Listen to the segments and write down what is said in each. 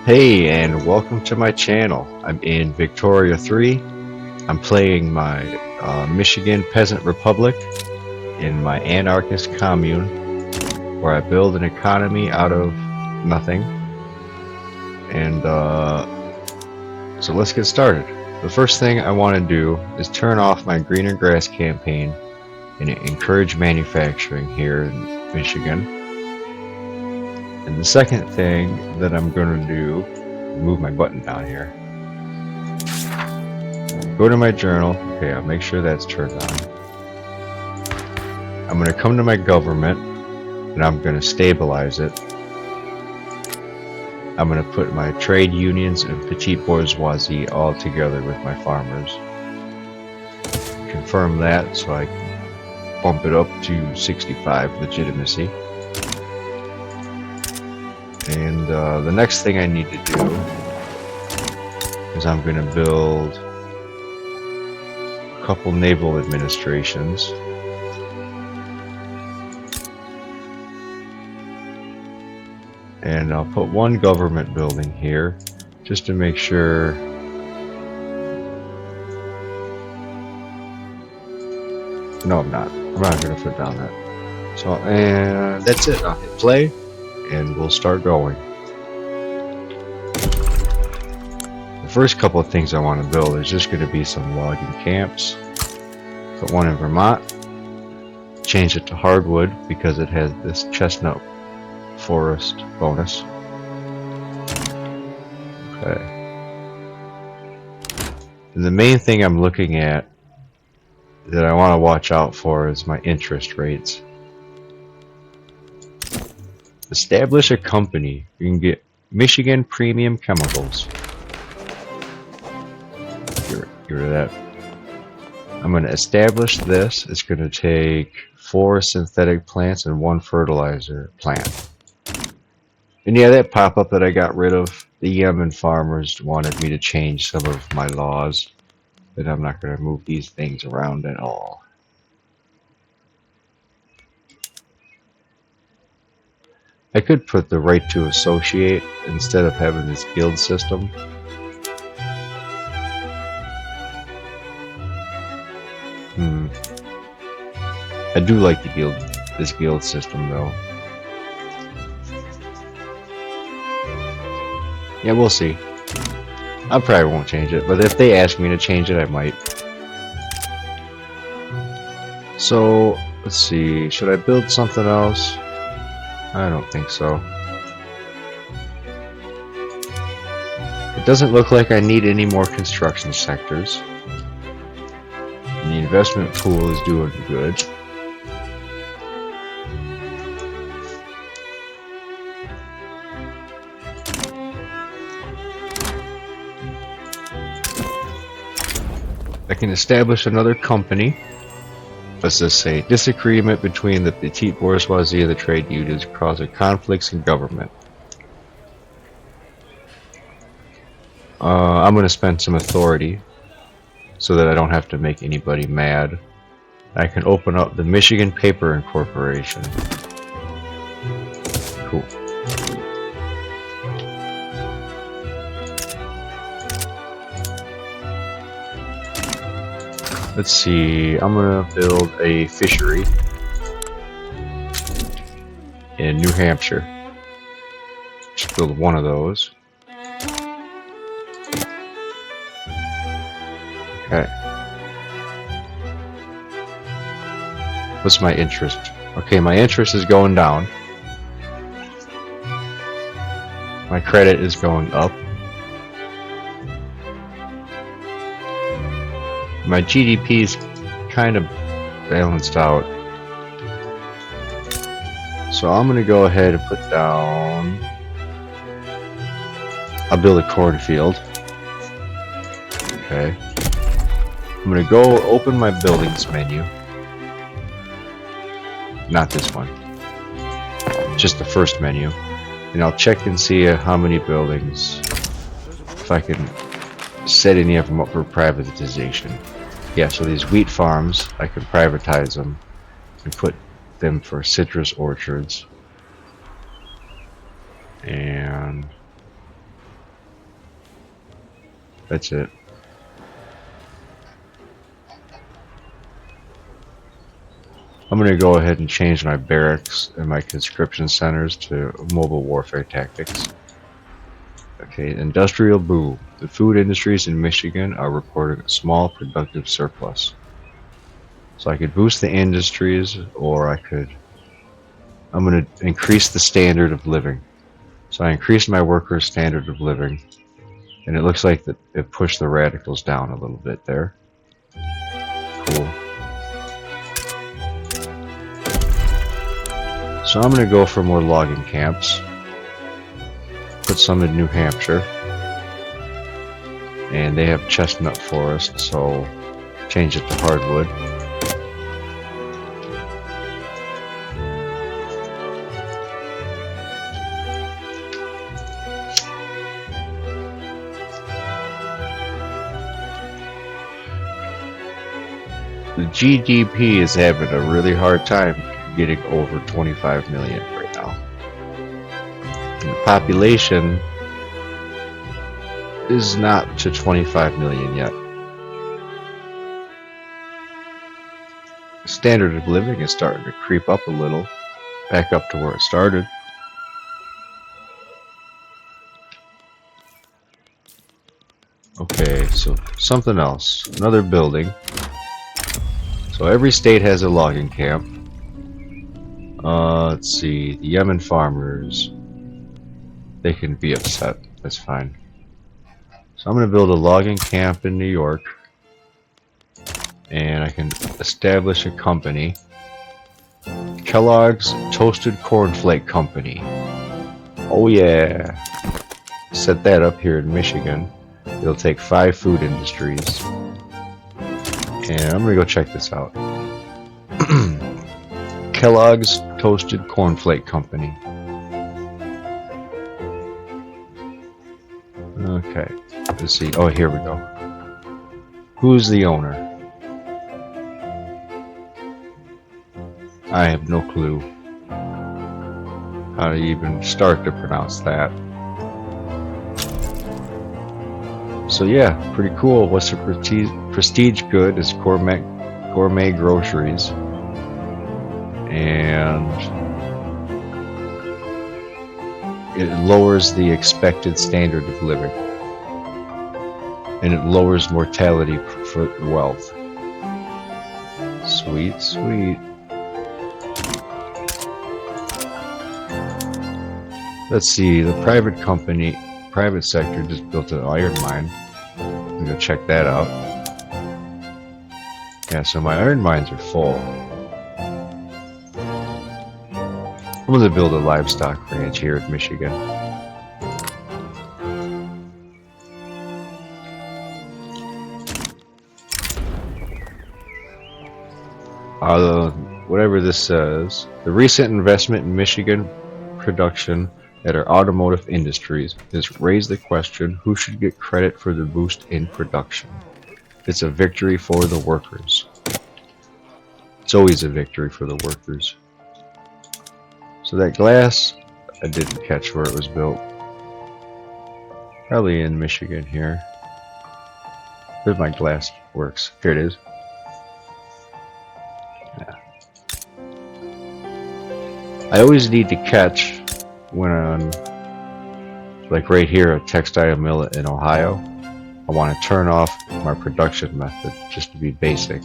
Hey, and welcome to my channel. I'm in Victoria 3. I'm playing my Michigan Peasant Republic in my anarchist commune, where I build an economy out of nothing. And so let's get started. The first thing I want to do is turn off my greener grass campaign and encourage manufacturing here in Michigan. And the second thing that I'm going to do, move my button down here, go to my journal. Okay, I'll make sure that's turned on. I'm going to come to my government and I'm going to stabilize it. I'm going to put my trade unions and petite bourgeoisie all together with my farmers. Confirm that so I can bump it up to 65 legitimacy. And the next thing I need to do is I'm going to build a couple naval administrations. And I'll put one government building here just to make sure. No, I'm not. I'm not going to put down that. So, and that's it. I'll hit play. And we'll start going. The first couple of things I want to build is just going to be some logging camps. Put one in Vermont. Change it to hardwood because it has this chestnut forest bonus. Okay. And the main thing I'm looking at that I want to watch out for is my interest rates. Establish a company. You can get Michigan Premium Chemicals. Get rid of that. I'm going to establish this. It's going to take 4 synthetic plants and 1 fertilizer plant. And yeah, that pop-up that I got rid of, the Yemen farmers wanted me to change some of my laws, but I'm not going to move these things around at all. I could put the right to associate instead of having this guild system. I do like this guild system though. Yeah, we'll see. I probably won't change it, but if they ask me to change it, I might. So, let's see. Should I build something else? I don't think so. It doesn't look like I need any more construction sectors. And the investment pool is doing good. I can establish another company. Let's just say disagreement between the petite bourgeoisie and the trade unions causing conflicts in government. I'm going to spend some authority so that I don't have to make anybody mad. I can open up the Michigan Paper Incorporation. Cool. Let's see, I'm going to build a fishery in New Hampshire. Just build one of those. Okay. What's my interest? Okay, my interest is going down. My credit is going up. My GDP is kind of balanced out. So I'm going to go ahead and put down... I'll build a cornfield. Okay. I'm going to go open my buildings menu. Not this one. Just the first menu. And I'll check and see how many buildings. If I can set any of them up for privatization. Yeah, so these wheat farms, I can privatize them and put them for citrus orchards. And That's it. I'm going to go ahead and change my barracks and my conscription centers to mobile warfare tactics. Okay, industrial boom. The food industries in Michigan are reporting a small productive surplus. So I could boost the industries, or I'm going to increase the standard of living. So I increased my workers' standard of living, and it looks like that it pushed the radicals down a little bit there. Cool. So I'm going to go for more logging camps. Put some in New Hampshire. And they have chestnut forest, so change it to hardwood. The GDP is having a really hard time getting over 25 million right now. And the population is not to 25 million yet. Standard of living is starting to creep up a little, back up to where it started. Okay, so something else. Another building. So every state has a logging camp. Let's see, the Yemen farmers. They can be upset, that's fine. So I'm going to build a logging camp in New York. And I can establish a company. Kellogg's Toasted Cornflake Company. Oh yeah. Set that up here in Michigan. It'll take 5 food industries. And I'm going to go check this out. Kellogg's Toasted Cornflake Company. Okay. Let's see. Oh, here we go. Who's the owner? I have no clue how to even start to pronounce that. So yeah, pretty cool. What's the prestige good is gourmet groceries, and it lowers the expected standard of living, and it lowers mortality for wealth. Sweet, sweet. Let's see, the private sector just built an iron mine. I'm gonna check that out. Yeah, so my iron mines are full. I'm gonna build a livestock ranch here in Michigan. Whatever this says, the recent investment in Michigan production at our automotive industries has raised the question, who should get credit for the boost in production? It's a victory for the workers. It's always a victory for the workers. So that glass, I didn't catch where it was built. Probably in Michigan here. Where's my glass works? Here it is. Yeah. I always need to catch when I'm, like right here, a textile mill in Ohio. I want to turn off my production method just to be basic.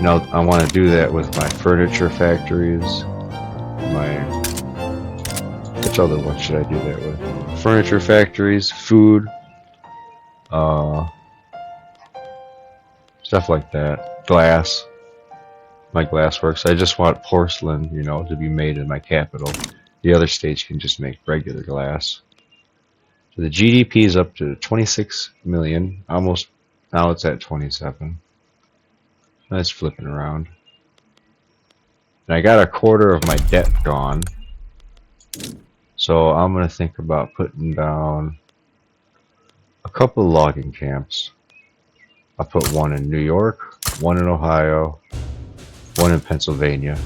Now I want to do that with my furniture factories. Which other one should I do that with? Furniture factories, food, stuff like that. Glass. My glass works. I just want porcelain, to be made in my capital. The other states can just make regular glass. So the GDP is up to 26 million. Almost, now it's at 27. That's flipping around. And I got a quarter of my debt gone. So I'm going to think about putting down a couple of logging camps. I'll put one in New York, one in Ohio, one in Pennsylvania.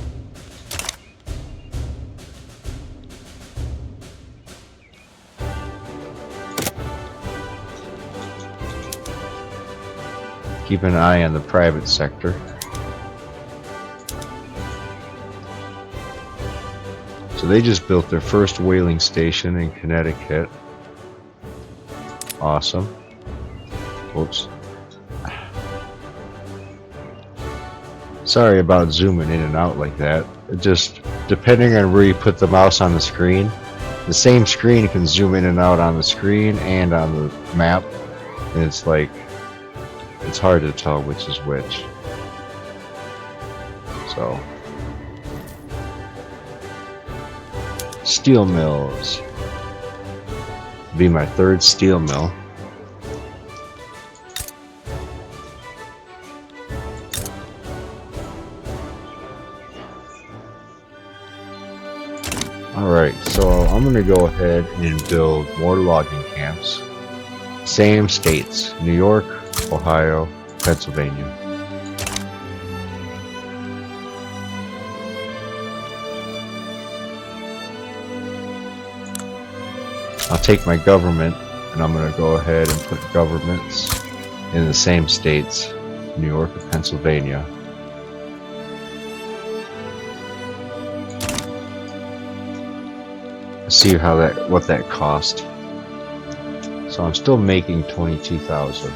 keep an eye on the private sector. So they just built their first whaling station in Connecticut. Awesome. Oops. Sorry about zooming in and out like that. It just, depending on where you put the mouse on the screen, the same screen can zoom in and out on the screen and on the map. And it's like, it's hard to tell which is which. So. Steel mills. Be my third steel mill. Alright, so I'm going to go ahead and build more logging camps. Same states, New York, Ohio, Pennsylvania. I'll take my government and I'm going to go ahead and put governments in the same states, New York and Pennsylvania. See what that cost. So I'm still making 22,000.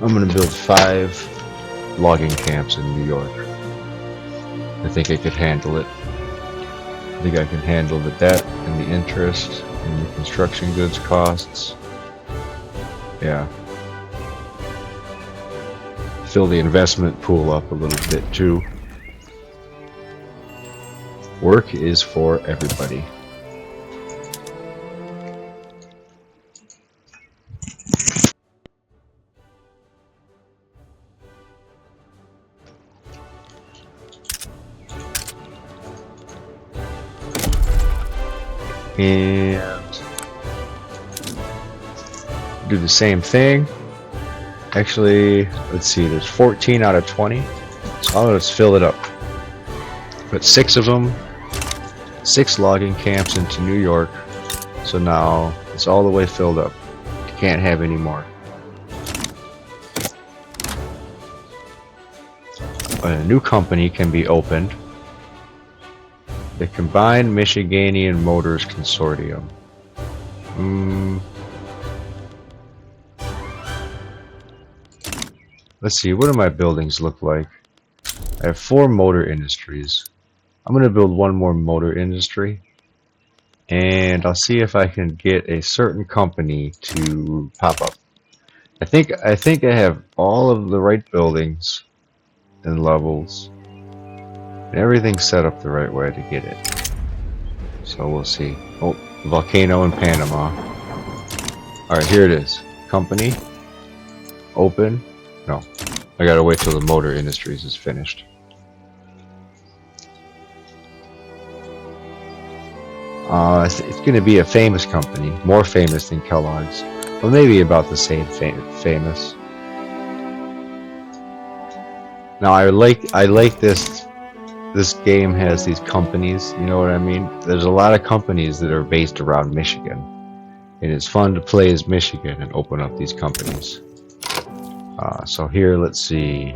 I'm gonna build 5 logging camps in New York. I think I could handle it. I think I can handle the debt and the interest and the construction goods costs. Yeah. Fill the investment pool up a little bit too. Work is for everybody. And do the same thing. Actually, let's see, there's 14 out of 20. So let's fill it up. Put 6 of them, 6 logging camps into New York. So now it's all the way filled up. You can't have any more. A new company can be opened. The Combined Michiganian Motors Consortium. Let's see, what do my buildings look like? I have 4 motor industries. I'm going to build 1 more motor industry. And I'll see if I can get a certain company to pop up. I think I have all of the right buildings and levels. And everything's set up the right way to get it. So we'll see. Oh, volcano in Panama. Alright, here it is. Company. Open. No. I gotta wait till the motor industries is finished. It's gonna be a famous company. More famous than Kellogg's. Well, maybe about the same famous. Now I like this. This game has these companies, you know what I mean? There's a lot of companies that are based around Michigan. And it's fun to play as Michigan and open up these companies. So here, let's see.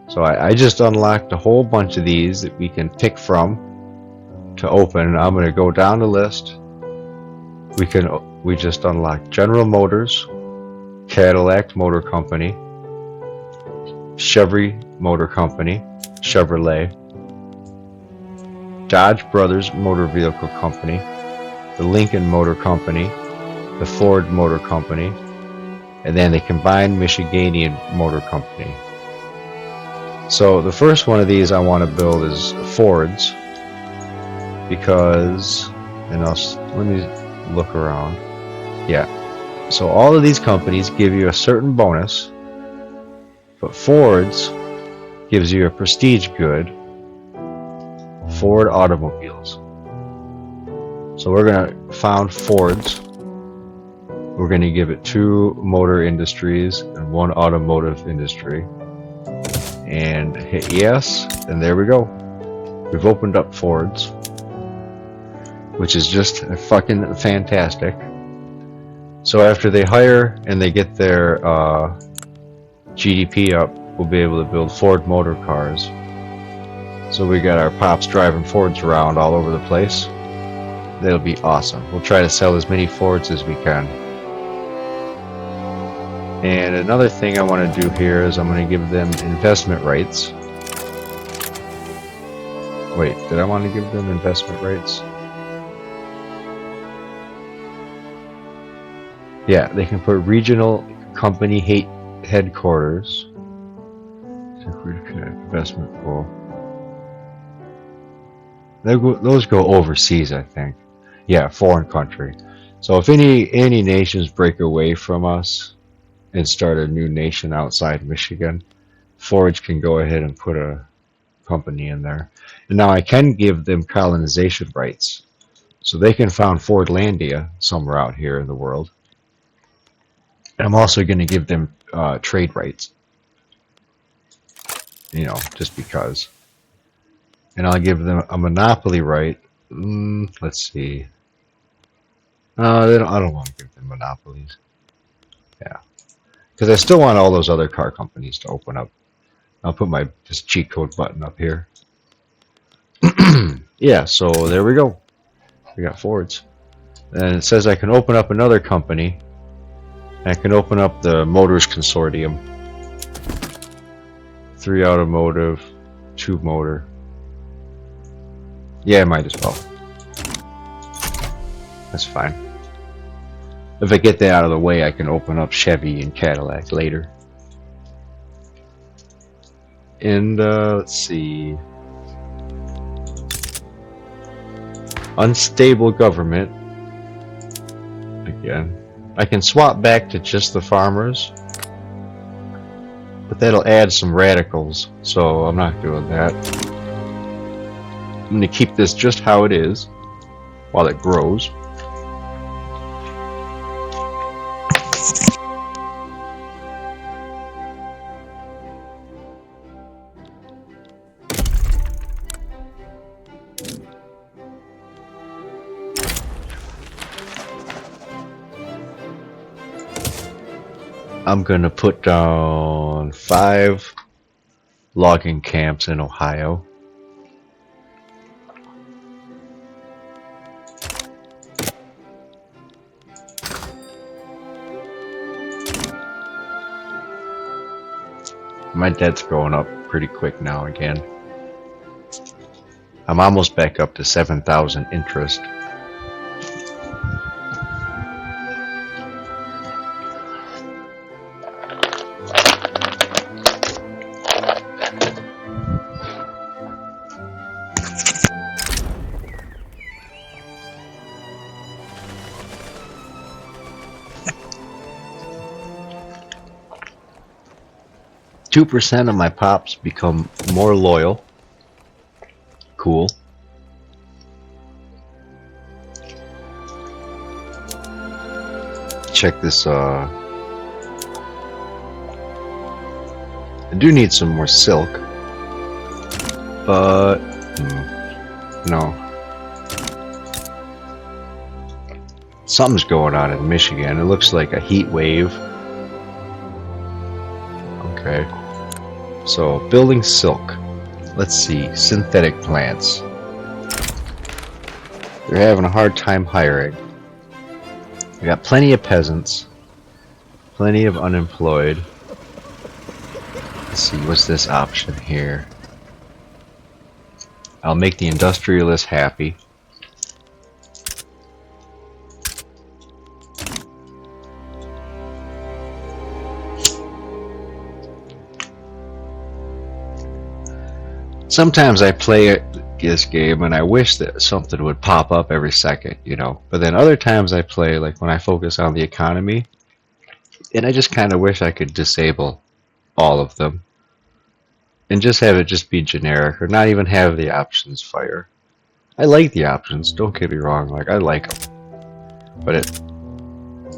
So I just unlocked a whole bunch of these that we can pick from to open. I'm going to go down the list. We just unlocked General Motors, Cadillac Motor Company, Chevy Motor Company, Chevrolet, Dodge Brothers Motor Vehicle Company, the Lincoln Motor Company, the Ford Motor Company, and then the Combined Michiganian Motor Company. So the first one of these I want to build is Ford's, because, and let me look around. Yeah, so all of these companies give you a certain bonus, but Ford's gives you a prestige good, Ford automobiles. So we're gonna found Ford's. We're gonna give it 2 motor industries and 1 automotive industry. and hit yes, and there we go. We've opened up Fords, which is just fucking fantastic. So after they hire and they get their GDP up, we'll be able to build Ford motor cars. So we got our pops driving Fords around all over the place. That'll be awesome. We'll try to sell as many Fords as we can. And another thing I want to do here is I'm going to give them investment rights. Wait, did I want to give them investment rights? Yeah, they can put regional company headquarters. Investment pool. Those go overseas, I think. Yeah, foreign country. So if any nations break away from us and start a new nation outside Michigan, Forge can go ahead and put a company in there. And now I can give them colonization rights. So they can found Fordlandia somewhere out here in the world. And I'm also going to give them trade rights. You know, just because. And I'll give them a monopoly right. Let's see. I don't want to give them monopolies. Yeah. Because I still want all those other car companies to open up. I'll put my just cheat code button up here. Yeah, so there we go. We got Fords. And it says I can open up another company. I can open up the Motors Consortium. 3 automotive, 2 motor. Yeah, I might as well. That's fine. If I get that out of the way, I can open up Chevy and Cadillac later. And let's see. Unstable government. Again. I can swap back to just the farmers. But that'll add some radicals, so I'm not doing that. I'm going to keep this just how it is while it grows. I'm gonna put down 5 logging camps in Ohio. My debt's going up pretty quick now again. I'm almost back up to 7,000 interest. 2% of my pops become more loyal. Cool. Check this, I do need some more silk. But, no. Something's going on in Michigan. It looks like a heat wave. Okay. So, building silk. Let's see. Synthetic plants. They're having a hard time hiring. We got plenty of peasants. Plenty of unemployed. Let's see. What's this option here? I'll make the industrialist happy. Sometimes I play this game and I wish that something would pop up every second, you know. But then other times I play, like when I focus on the economy, and I just kind of wish I could disable all of them. And just have it just be generic, or not even have the options fire. I like the options, don't get me wrong, like I like them. But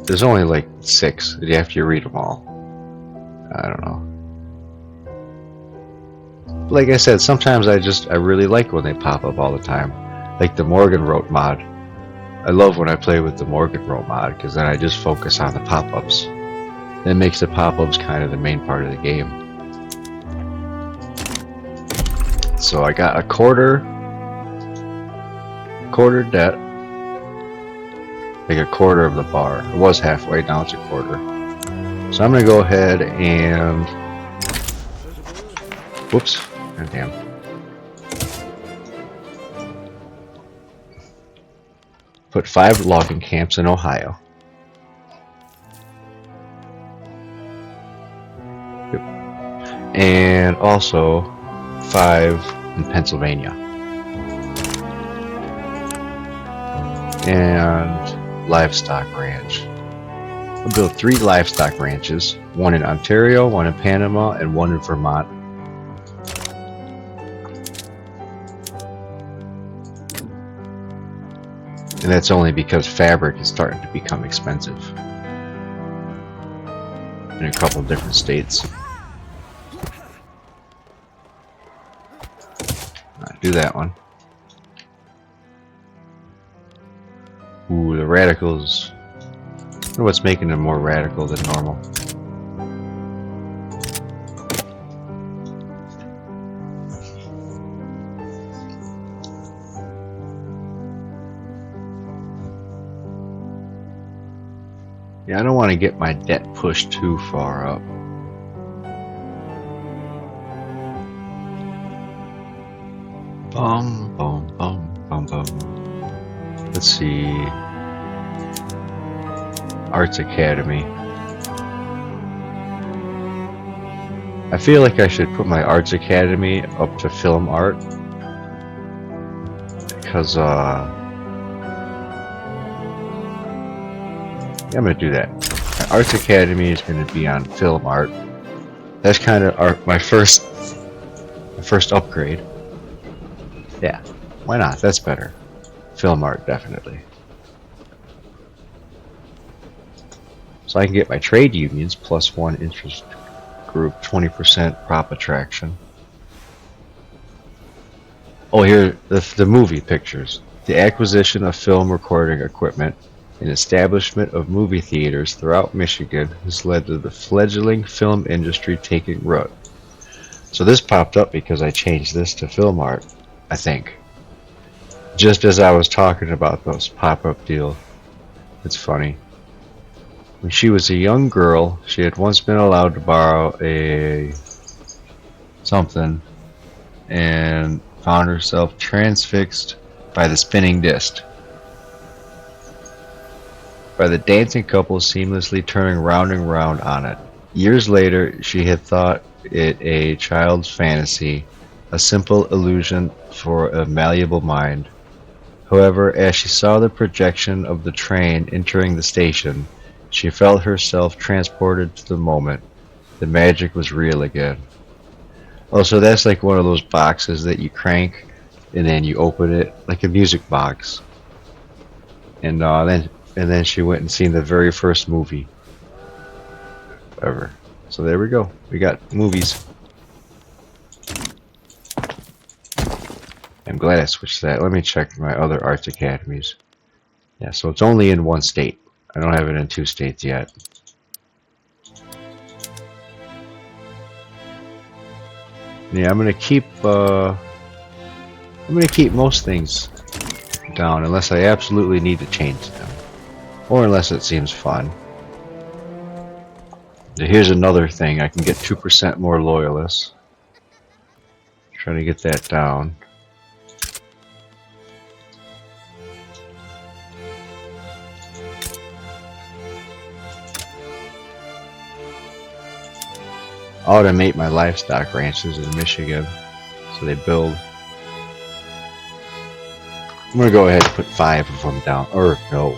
there's only like 6, and you have to read them all. I don't know. Like I said, sometimes I really like when they pop up all the time. Like the Morgan wrote mod. I love when I play with the Morgan wrote mod because then I just focus on the pop-ups. It makes the pop-ups kind of the main part of the game. So I got a quarter debt, like a quarter of the bar. It was halfway, now it's a quarter. So I'm gonna go ahead and, whoops, god damn. Put 5 logging camps in Ohio. Yep. And also 5 in Pennsylvania. And livestock ranch. I'll build 3 livestock ranches, 1 in Ontario, 1 in Panama, and 1 in Vermont. And that's only because fabric is starting to become expensive in a couple of different states. Do that one. Ooh, the radicals. I wonder what's making them more radical than normal. Yeah, I don't want to get my debt pushed too far up. Bum, bum, bum, bum, bum. Let's see. Arts Academy. I feel like I should put my Arts Academy up to film art. Because, yeah, I'm gonna do that. My Arts Academy is gonna be on film art. That's kind of my first upgrade. Yeah, why not? That's better. Film art, definitely. So I can get my trade unions plus 1 interest group, 20% prop attraction. Oh, here, the movie pictures. The acquisition of film recording equipment and establishment of movie theaters throughout Michigan has led to the fledgling film industry taking root. So this popped up because I changed this to film art, I think. Just as I was talking about those pop-up deals. It's funny. When she was a young girl, she had once been allowed to borrow a something and found herself transfixed by the spinning disc. By the dancing couple seamlessly turning round and round on it. Years later, she had thought it a child's fantasy, a simple illusion for a malleable mind. However, as she saw the projection of the train entering the station, she felt herself transported to the moment. The magic was real again. Oh, so that's like one of those boxes that you crank and then you open it like a music box. And then she went and seen the very first movie ever. So there we go. We got movies. I'm glad I switched that. Let me check my other arts academies. Yeah, so it's only in 1 state. I don't have it in 2 states yet. Yeah, I'm gonna keep most things down unless I absolutely need to change them, or unless it seems fun. Here's another thing: I can get 2% more loyalists. Trying to get that down. Automate my livestock ranches in Michigan so they build. I'm gonna go ahead and put 5 of them down. Or no.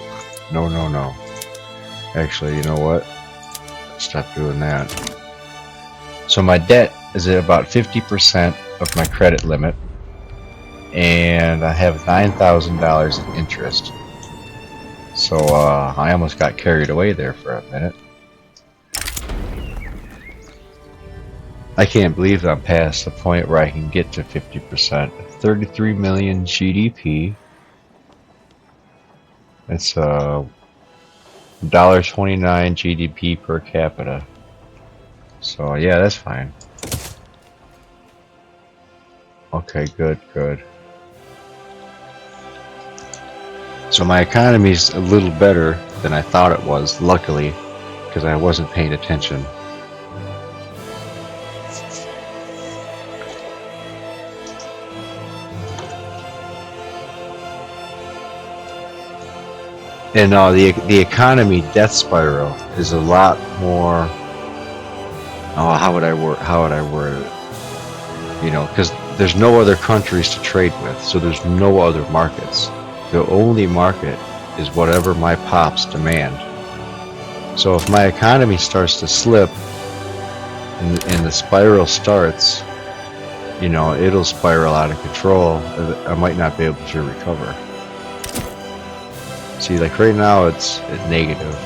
Actually, you know what? Stop doing that. So my debt is at about 50% of my credit limit, and I have $9,000 in interest. So I almost got carried away there for a minute. I can't believe I'm past the point where I can get to 50%. 33 million GDP. It's $1.29 GDP per capita. So yeah, that's fine. Okay, good, good. So my economy's a little better than I thought it was, luckily, because I wasn't paying attention. And the economy death spiral is a lot more. Oh, how would I word it? You know, because there's no other countries to trade with, so there's no other markets. The only market is whatever my pops demand. So if my economy starts to slip and the spiral starts, you know, it'll spiral out of control. I might not be able to recover. See, like right now it's at negative.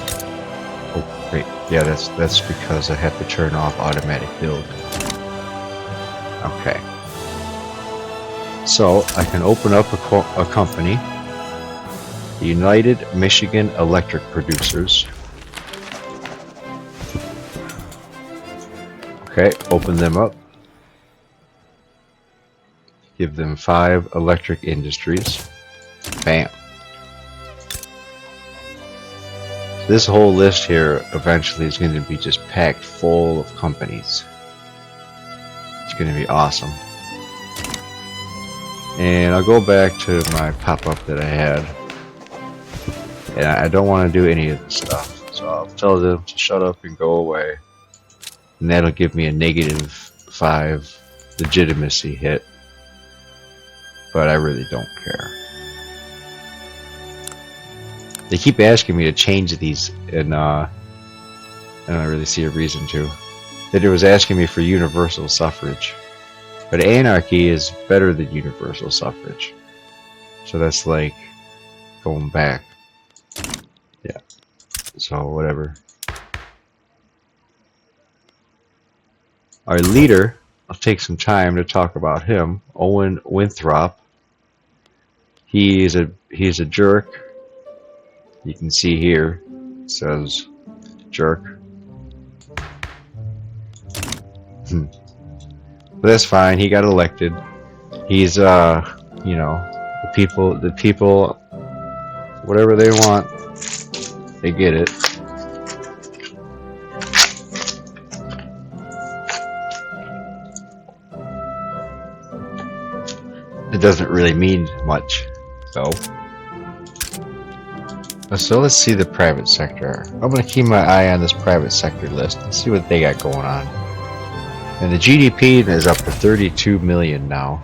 Oh, wait, yeah, that's because I have to turn off automatic build. Okay. So I can open up a company, the United Michigan Electric Producers. Okay, open them up. Give them 5 electric industries. Bam. This whole list here eventually is going to be just packed full of companies. It's going to be awesome. And I'll go back to my pop-up that I had. And I don't want to do any of this stuff. So I'll tell them to shut up and go away. And that'll give me a -5 legitimacy hit. But I really don't care. They keep asking me to change these, and I don't really see a reason to. That it was asking me for universal suffrage. But anarchy is better than universal suffrage. So that's like going back. Yeah. So whatever. Our leader, I'll take some time to talk about him, Owen Winthrop. He's a jerk. You can see here, it says jerk. But that's fine, he got elected. He's you know, the people whatever they want, they get it. It doesn't really mean much, though. So let's see the private sector. I'm going to keep my eye on this private sector list and see what they got going on. And the GDP is up to 32 million now.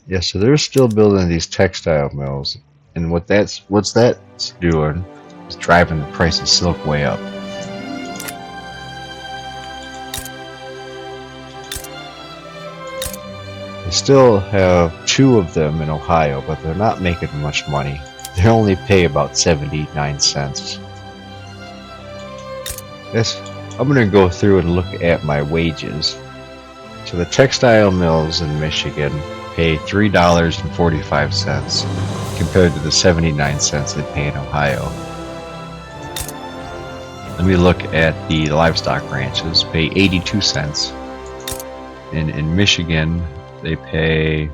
Yeah, so they're still building these textile mills, and what's that's doing is driving the price of silk way up. They still have 2 of them in Ohio, but they're not making much money. They only pay about 79 cents. I'm going to go through and look at my wages. So the textile mills in Michigan pay $3.45 compared to the 79 cents they pay in Ohio. Let me look at the livestock ranches. Pay 82 cents. In Michigan, they pay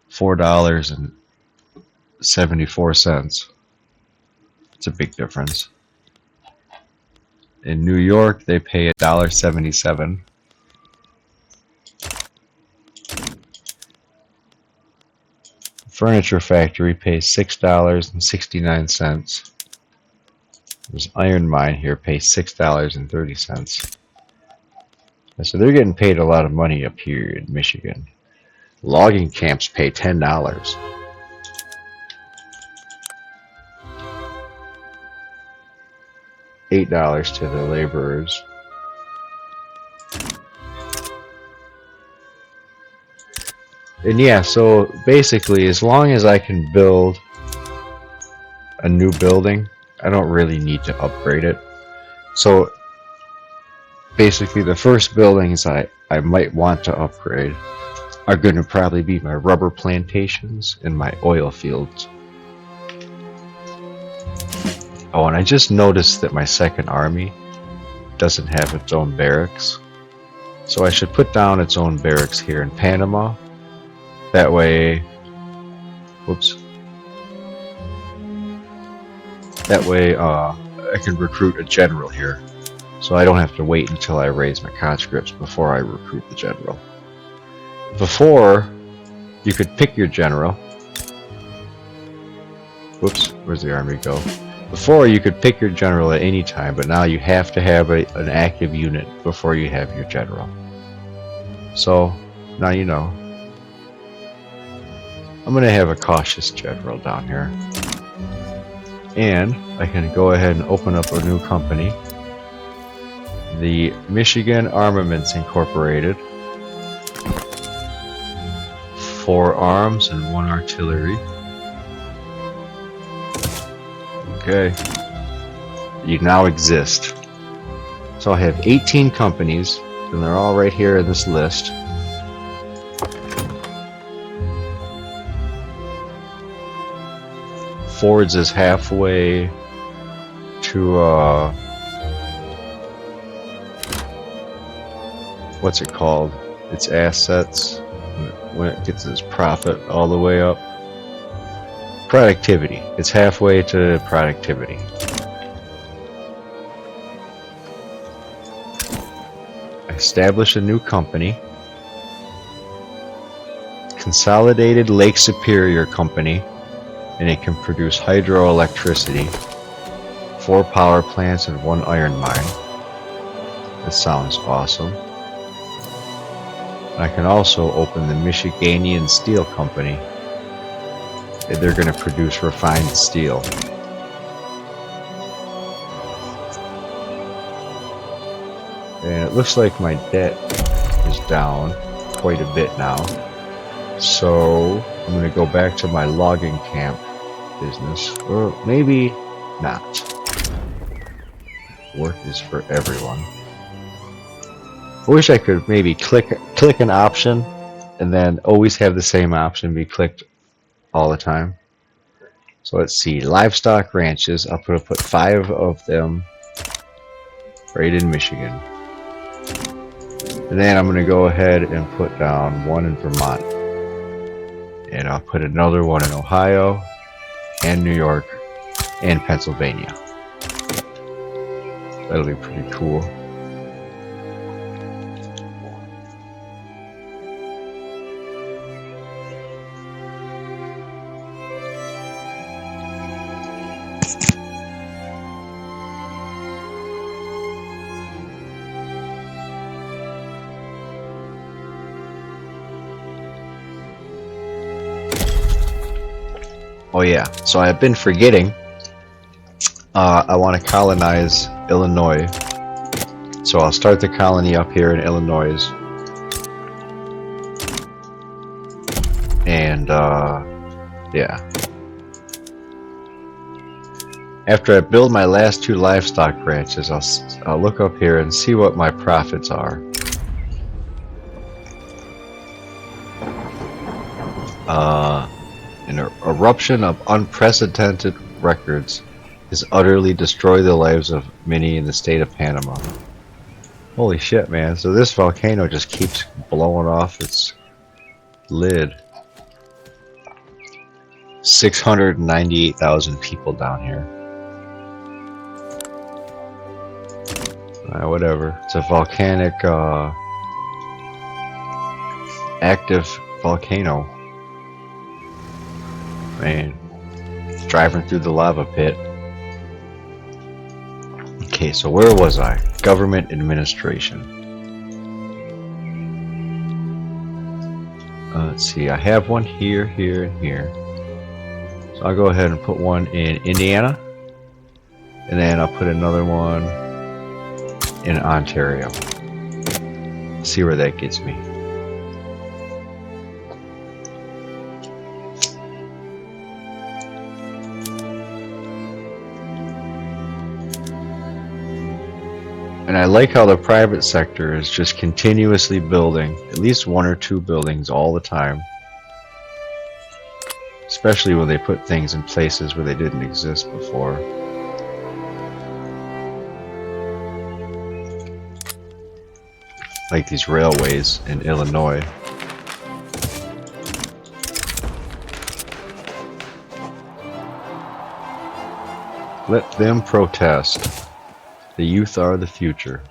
$4.74. It's a big difference. In New York, they pay $1.77. Furniture factory pays $6.69. There's iron mine here pays $6.30. So they're getting paid a lot of money up here in Michigan. Logging camps pay $10. $8 to the laborers. And yeah, so basically, as long as I can build a new building, I don't really need to upgrade it. So basically the first buildings I might want to upgrade are going to probably be my rubber plantations and my oil fields. Oh, and I just noticed that my second army doesn't have its own barracks. So I should put down its own barracks here in Panama. That way, whoops. That way I can recruit a general here. So I don't have to wait until I raise my conscripts before I recruit the general. Before, you could pick your general. Whoops, where's the army go? Before, you could pick your general at any time, but now you have to have an active unit before you have your general. So, now you know. I'm going to have a cautious general down here. And I can go ahead and open up a new company. The Michigan Armaments Incorporated. 4 arms and 1 artillery. Okay. You now exist. So I have 18 companies, and they're all right here in this list. Ford's is halfway to what's it called? Its assets when it gets its profit all the way up. Productivity. It's halfway to productivity. Establish a new company. Consolidated Lake Superior Company, and it can produce hydroelectricity, 4 power plants and 1 iron mine. That sounds awesome. I can also open the Michiganian Steel Company. They're going to produce refined steel. And it looks like my debt is down quite a bit now. So I'm going to go back to my logging camp business. Or maybe not. Work is for everyone. I wish I could maybe click an option and then always have the same option be clicked all the time. So let's see, livestock ranches. I'll put 5 of them right in Michigan. And then I'm going to go ahead and put down 1 in Vermont. And I'll put another 1 in Ohio and New York and Pennsylvania. That'll be pretty cool. Oh yeah, so I've been forgetting. I want to colonize Illinois. So I'll start the colony up here in Illinois. And yeah. After I build my last 2 livestock ranches, I'll look up here and see what my profits are. An eruption of unprecedented records has utterly destroyed the lives of many in the state of Panama. Holy shit, man. So this volcano just keeps blowing off its lid. 698,000 people down here. Whatever. It's a volcanic, active volcano. Man, driving through the lava pit. Okay, so where was I? Government administration. Let's see, I have one here, here, and here. So I'll go ahead and put one in Indiana. And then I'll put another one in Ontario. See where that gets me. And I like how the private sector is just continuously building at least 1 or 2 buildings all the time. Especially when they put things in places where they didn't exist before. Like these railways in Illinois. Let them protest. The youth are the future.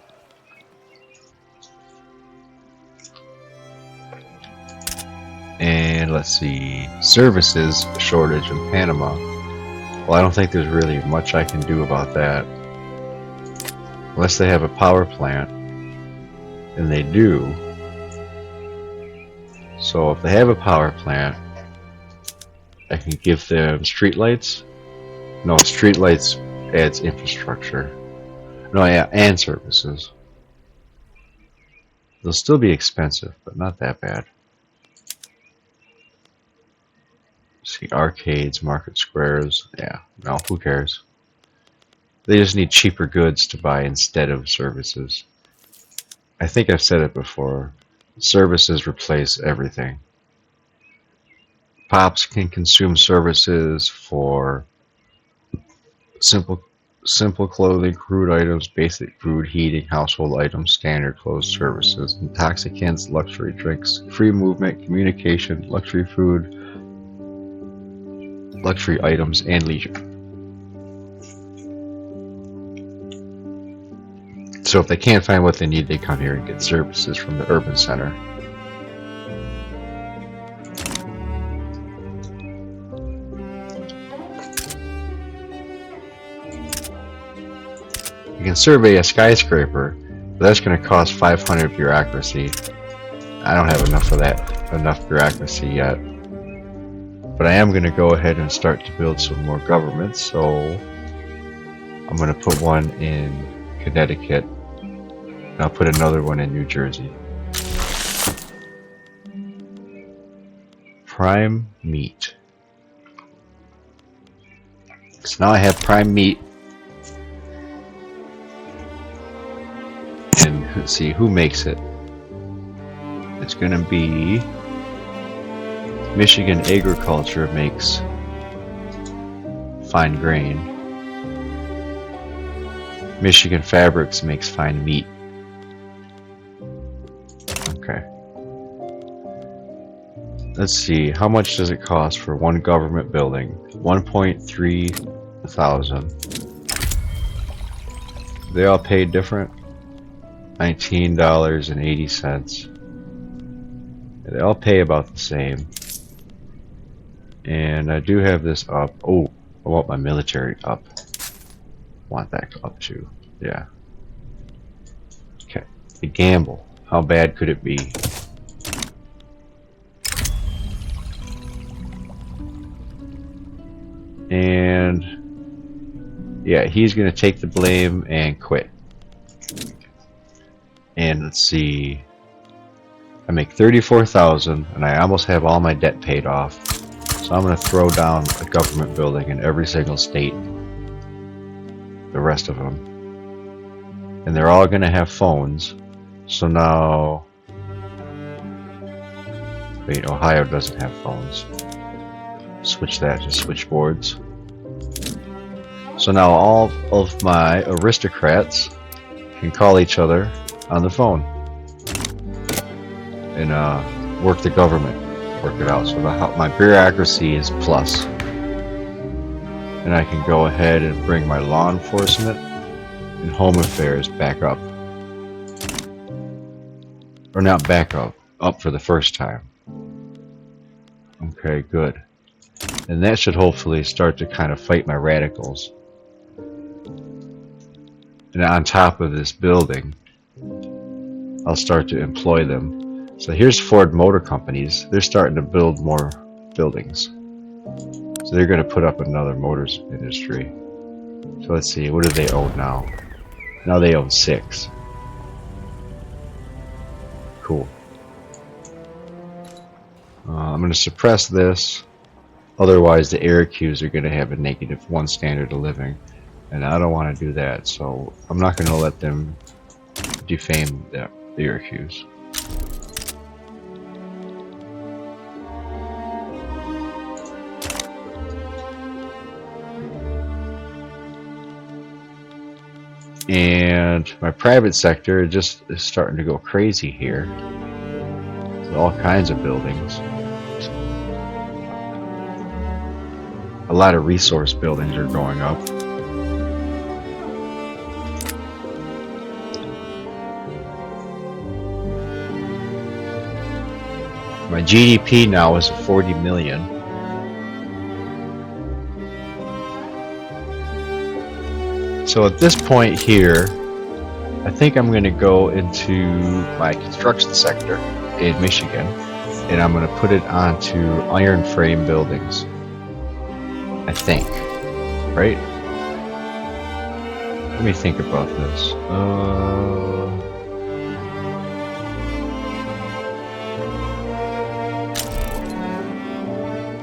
And let's see, services shortage in Panama. Well, I don't think there's really much I can do about that. Unless they have a power plant. And they do. So if they have a power plant, I can give them streetlights. No, streetlights adds infrastructure. No, yeah, and services. They'll still be expensive, but not that bad. See, arcades, market squares. Yeah, no, who cares? They just need cheaper goods to buy instead of services. I think I've said it before. Services replace everything. Pops can consume services for simple clothing, crude items, basic food, heating, household items, standard clothes, services, intoxicants, luxury drinks, free movement, communication, luxury food, luxury items, and leisure. So if they can't find what they need, they come here and get services from the urban center. You can survey a skyscraper, but that's going to cost 500 bureaucracy. I don't have enough bureaucracy yet. But I am going to go ahead and start to build some more governments, so I'm going to put one in Connecticut, and I'll put another one in New Jersey. Prime meat. So now I have prime meat. And let's see who makes it. It's going to be Michigan Agriculture makes fine grain. Michigan Fabrics makes fine meat. Okay. Let's see, how much does it cost for one government building? 1.3 thousand. They all pay different. $19.80. They all pay about the same. And I do have this up. Oh, I want my military up. Want that up too. Yeah. Okay. The gamble. How bad could it be? And yeah, he's gonna take the blame and quit. And let's see. I make 34,000 and I almost have all my debt paid off. So I'm going to throw down a government building in every single state. The rest of them. And they're all going to have phones. So now... Wait, Ohio doesn't have phones. Switch that to switchboards. So now all of my aristocrats can call each other on the phone. And work the government. Work it out. So my bureaucracy is plus. And I can go ahead and bring my law enforcement and home affairs back up. Or not back up. Up for the first time. Okay, good. And that should hopefully start to kind of fight my radicals. And on top of this building, I'll start to employ them. So here's Ford Motor Companies. They're starting to build more buildings. So they're going to put up another motors industry. So let's see, what do they own now? Now they own 6. Cool. I'm going to suppress this. Otherwise the Airqs are going to have a -1 standard of living. And I don't want to do that. So I'm not going to let them defame the Syracuse. And my private sector just is starting to go crazy here. There's all kinds of buildings. A lot of resource buildings are going up. My GDP now is 40 million. So at this point here, I think I'm going to go into my construction sector in Michigan, and I'm going to put it onto iron frame buildings. I think, right? Let me think about this.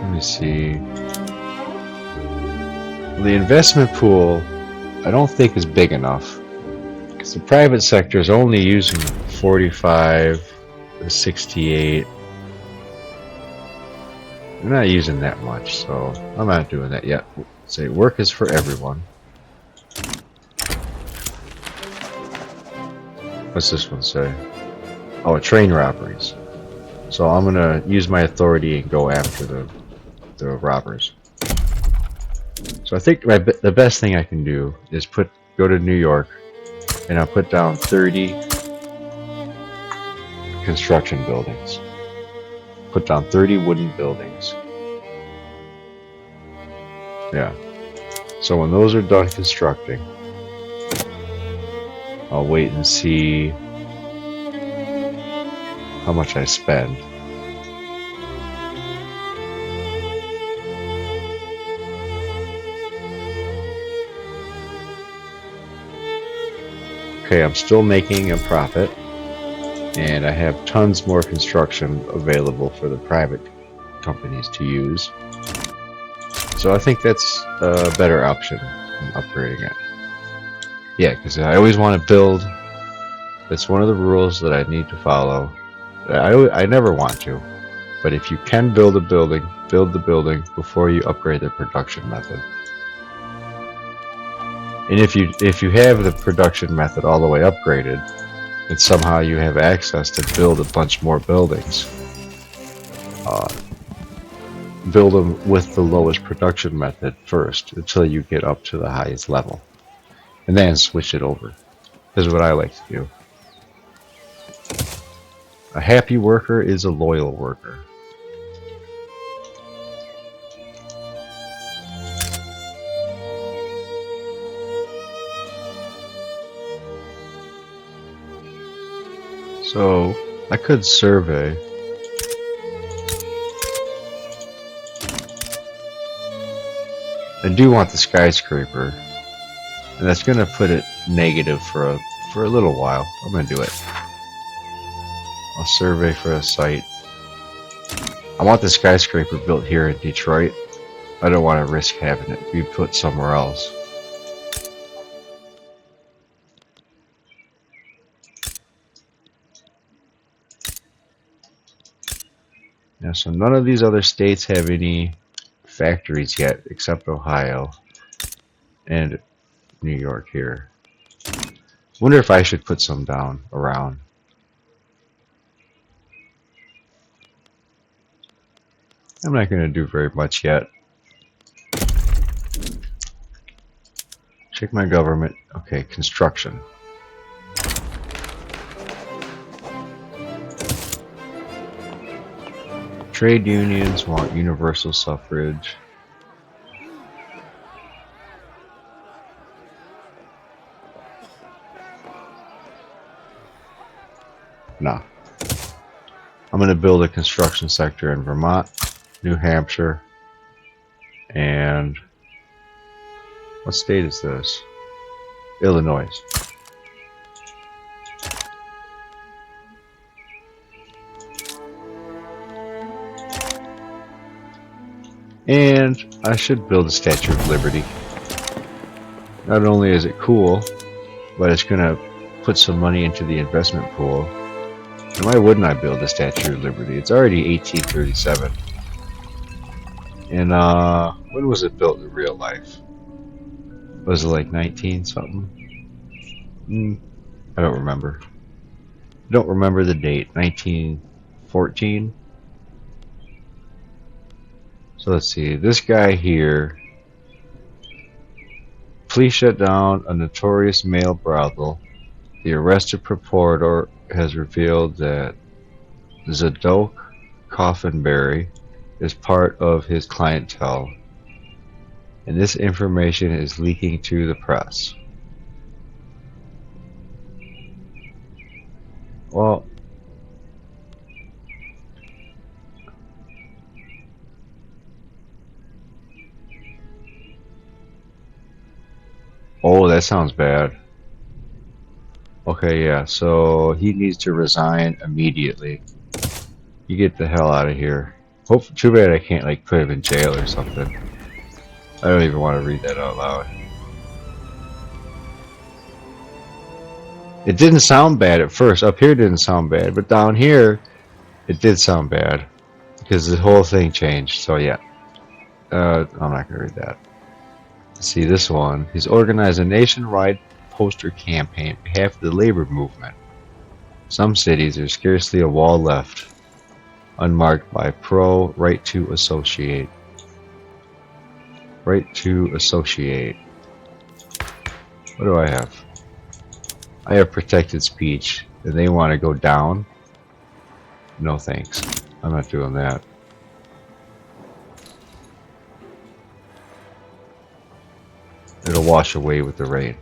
Let me see. The investment pool, I don't think is big enough, because the private sector is only using 45 to 68. They're not using that much, so I'm not doing that yet. Say work is for everyone. What's this one say? Oh, train robberies. So I'm gonna use my authority and go after the robbers. So I think the best thing I can do is go to New York, and I'll put down 30 construction buildings. Put down 30 wooden buildings. Yeah. So when those are done constructing, I'll wait and see how much I spend. Okay, I'm still making a profit, and I have tons more construction available for the private companies to use. So I think that's a better option than upgrading it. Yeah, because I always want to build. That's one of the rules that I need to follow. I never want to, but if you can build a building, build the building before you upgrade the production method. And if you have the production method all the way upgraded, and somehow you have access to build a bunch more buildings, build them with the lowest production method first until you get up to the highest level, and then switch it over. This is what I like to do. A happy worker is a loyal worker. So I could survey. I do want the skyscraper, and that's gonna put it negative for a little while. I'm gonna do it. I'll survey for a site. I want the skyscraper built here in Detroit. I don't want to risk having it be put somewhere else. Yeah, so none of these other states have any factories yet, except Ohio and New York here. Wonder if I should put some down around. I'm not going to do very much yet. Check my government. Okay, construction. Trade unions want universal suffrage. No. I'm going to build a construction sector in Vermont, New Hampshire, and what state is this? Illinois. And I should build a Statue of Liberty. Not only is it cool, but it's going to put some money into the investment pool. And why wouldn't I build the Statue of Liberty? It's already 1837. And when was it built in real life? Was it like 19 something? I don't remember. I don't remember the date. 1914? So let's see. This guy here. Police shut down a notorious male brothel. The arrested purporter has revealed that Zadok Coffinberry is part of his clientele, and this information is leaking to the press. Well, oh, that sounds bad. Okay, yeah, so he needs to resign immediately. You get the hell out of here. Too bad I can't like put him in jail or something. I don't even want to read that out loud. It didn't sound bad at first. Up here it didn't sound bad, but down here it did sound bad because the whole thing changed. So yeah, I'm not gonna read that. See this one. He's organized a nationwide poster campaign on behalf of the labor movement. Some cities, there's scarcely a wall left unmarked by pro right to associate. Right to associate. What do I have? I have protected speech, and they want to go down. No thanks. I'm not doing that. It'll wash away with the rain.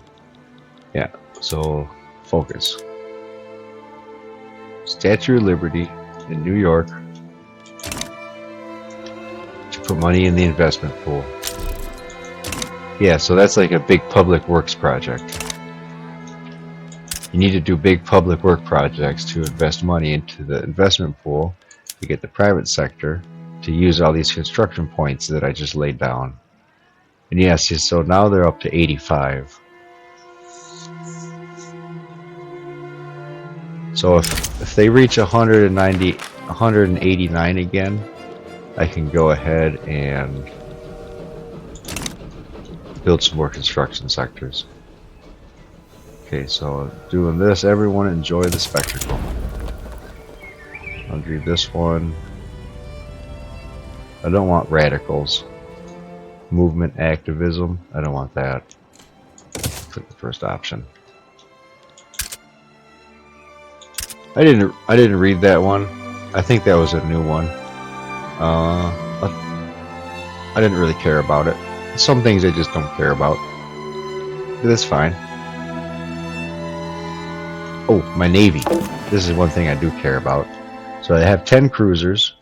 Yeah, so focus. Statue of Liberty in New York to put money in the investment pool. Yeah, so that's like a big public works project. You need to do big public work projects to invest money into the investment pool to get the private sector to use all these construction points that I just laid down. And yes, so now they're up to 85. So if they reach 189 again, I can go ahead and build some more construction sectors. Okay, so doing this, everyone enjoy the spectacle. I'll do this one. I don't want radicals. Movement activism, I don't want that. Click the first option. I didn't read that one. I think that was a new one. I didn't really care about it. Some things I just don't care about. But that's fine. Oh, my Navy. This is one thing I do care about. So I have 10 cruisers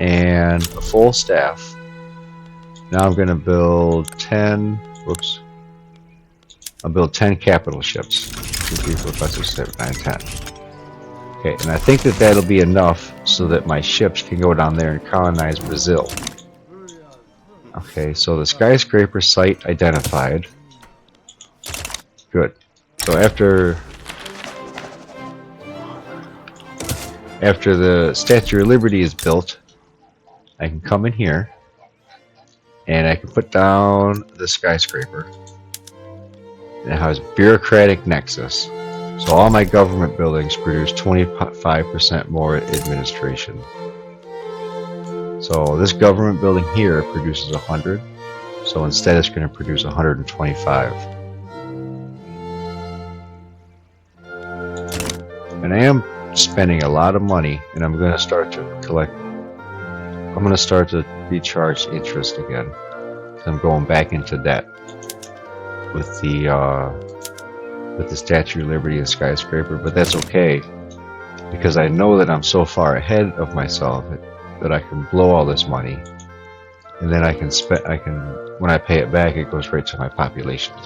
and a full staff. Now I'm going to build 10. Whoops. I'll build 10 capital ships. 2, 3, 4, 5, 6, 7, 9, 10. Okay, and I think that that'll be enough so that my ships can go down there and colonize Brazil. Okay, so the skyscraper site identified. Good. So after the Statue of Liberty is built, I can come in here and I can put down the skyscraper. It has bureaucratic nexus. So all my government buildings produce 25% more administration. So this government building here produces 100. So instead it's going to produce 125. And I am spending a lot of money, and I'm going to start to collect. I'm going to start to be charged interest again. I'm going back into debt with the Statue of Liberty and skyscraper, but that's okay because I know that I'm so far ahead of myself that I can blow all this money, and then I can spend. When I pay it back, it goes right to my population.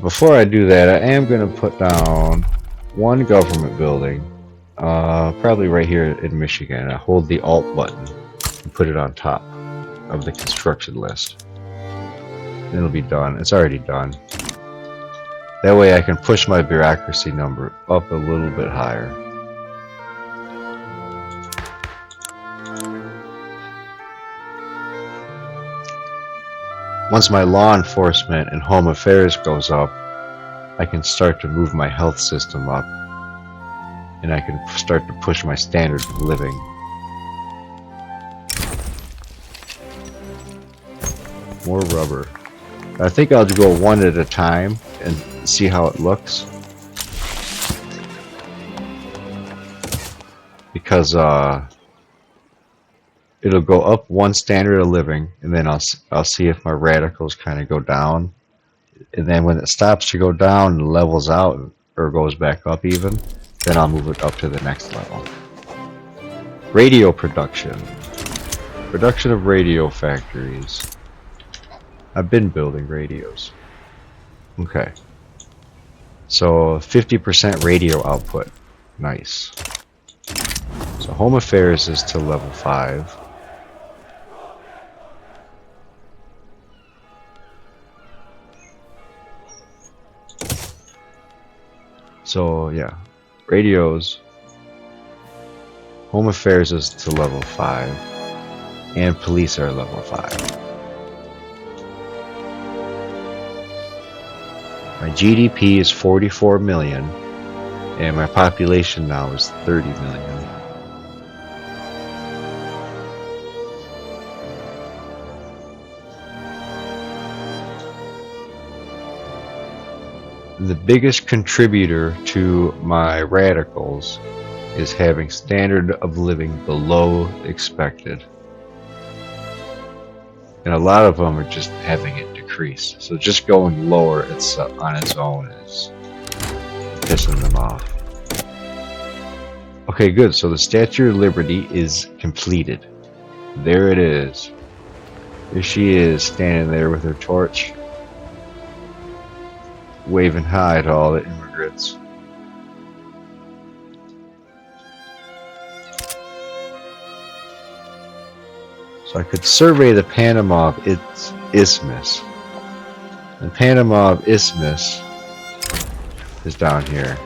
Before I do that, I am going to put down one government building, probably right here in Michigan. I hold the Alt button and put it on top. of the construction list. It'll be done. It's already done. That way I can push my bureaucracy number up a little bit higher. Once my law enforcement and home affairs goes up, I can start to move my health system up, and I can start to push my standard of living. More rubber. I think I'll go one at a time and see how it looks. Because it'll go up one standard of living, and then I'll see if my radicals kind of go down. And then when it stops to go down and levels out, or goes back up even, then I'll move it up to the next level. Radio production. Production of radio factories. I've been building radios. Okay. So 50% radio output. Nice. So home affairs is to level 5. So yeah, radios, home affairs is to level 5, and police are level 5. My GDP is 44 million, and my population now is 30 million. The biggest contributor to my radicals is having standard of living below expected. And a lot of them are just having it decrease. So just going lower on its own is pissing them off. Okay, good. So the Statue of Liberty is completed. There it is. There she is, standing there with her torch, waving hi to all the immigrants. So I could survey the Panama Isthmus. And Panama Isthmus is down here.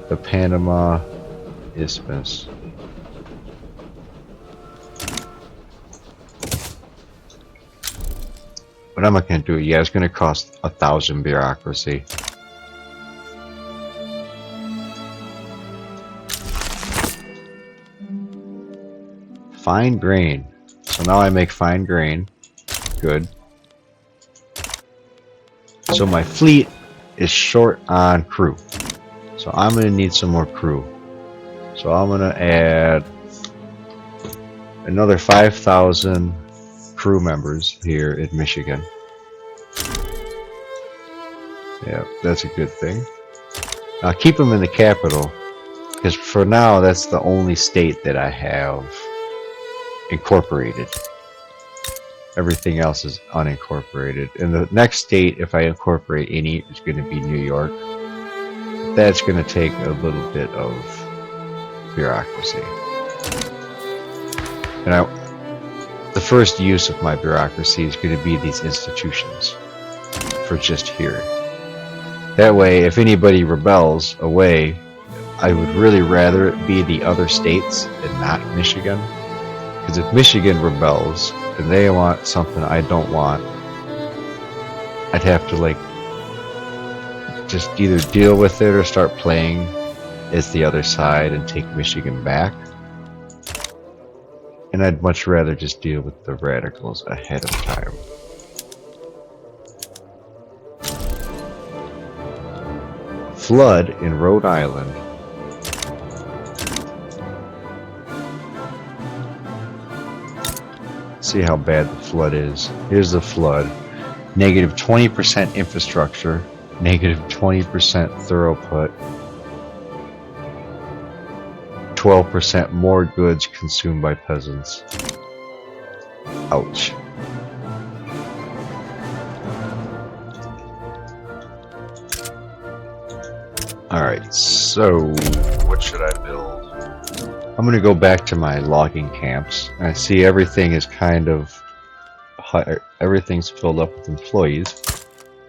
The Panama Isthmus. But I'm not going to do it. Yeah, it's going to cost 1,000 bureaucracy. Fine grain. So now I make fine grain. Good. So my fleet is short on crew. So I'm going to need some more crew. So I'm going to add another 5,000 crew members here in Michigan. Yeah, that's a good thing. I'll keep them in the capital, because for now that's the only state that I have incorporated. Everything else is unincorporated. And the next state, if I incorporate any, is going to be New York. That's going to take a little bit of bureaucracy. And the first use of my bureaucracy is going to be these institutions for just here. That way, if anybody rebels away, I would really rather it be the other states and not Michigan. Because if Michigan rebels and they want something I don't want, I'd have to just either deal with it or start playing as the other side and take Michigan back. And I'd much rather just deal with the radicals ahead of time. Flood in Rhode Island. See how bad the flood is. Here's the flood. Negative 20% infrastructure. Negative 20% throughput. 12% more goods consumed by peasants. Ouch. Alright, so what should I build? I'm going to go back to my logging camps. And I see everything is kind of everything's filled up with employees.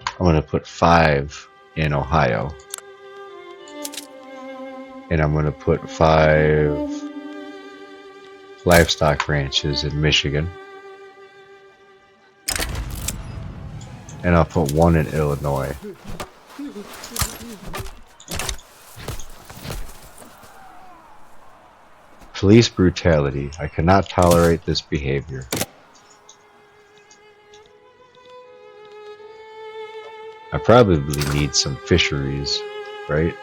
I'm going to put 5 in Ohio. And I'm going to put 5 livestock ranches in Michigan. And I'll put 1 in Illinois. Police brutality. I cannot tolerate this behavior. I probably need some fisheries, right?